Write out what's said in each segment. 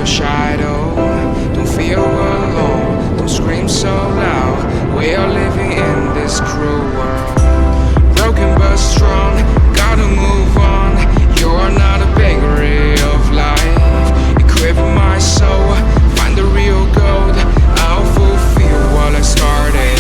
your shadow. Don't feel alone, don't scream so loud. We are living in this cruel world. Broken but strong, gotta move on. You're not a bakery of life. Equip my soul, find the real gold. I'll fulfill what I started.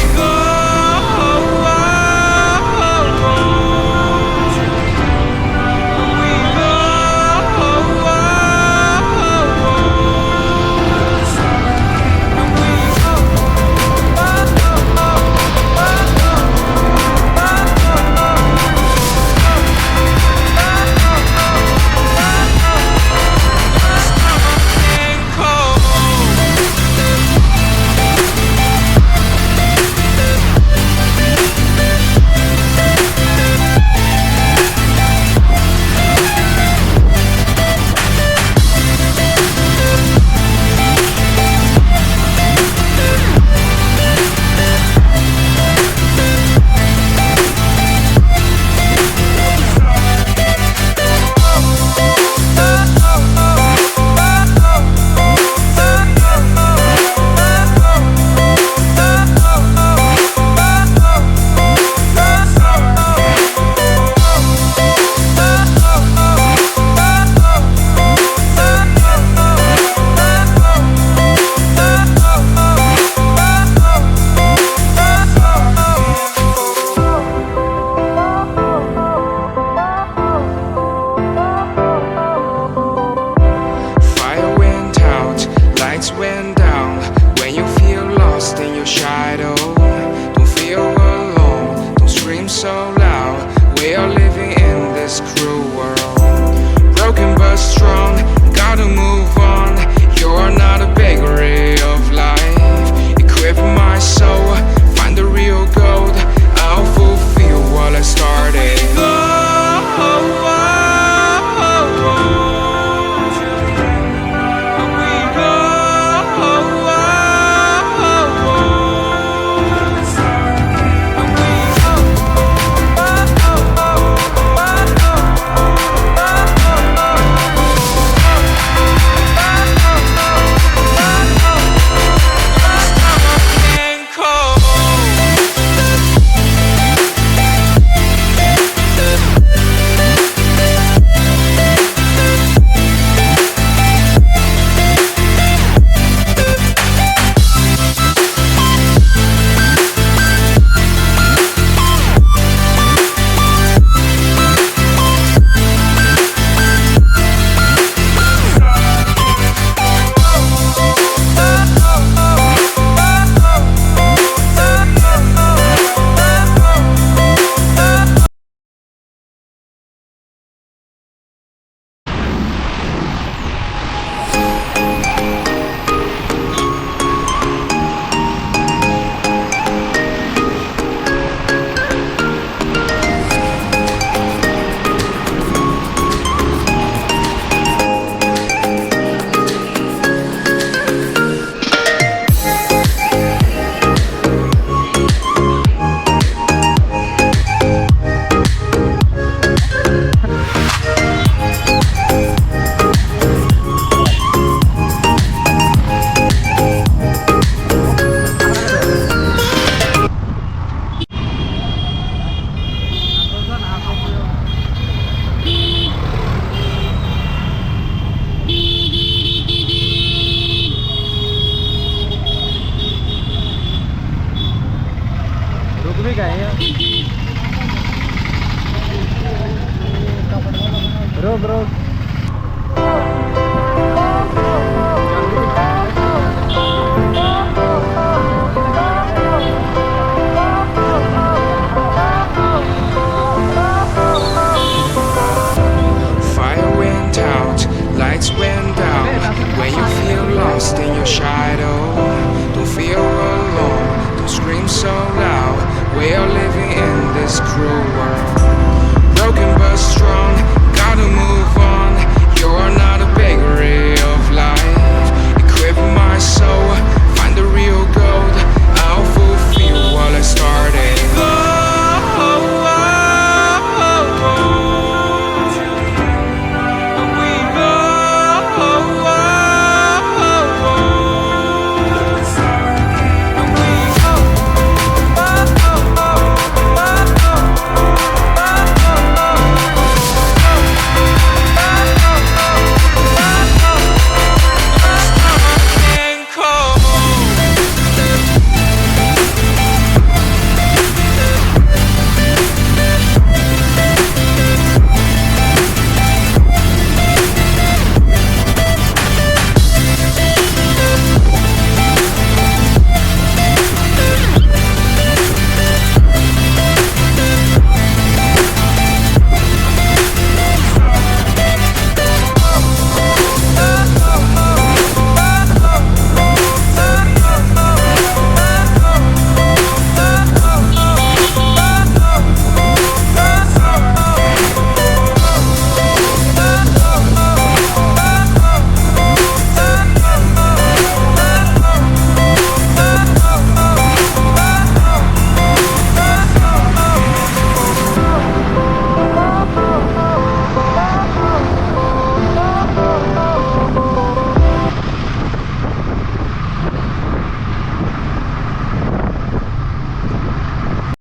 Went down when you feel lost in your shadow. Don't feel alone, don't scream so loud. We are living in this cruel world. Broken but strong, gotta move on. You're not a bakery of life. Equip my soul, find the real gold. I'll fulfill what I started. Bro. Fire went out, lights went down. When you feel lost in your shadow, don't feel alone, don't scream so loud. We are living in this cruel world.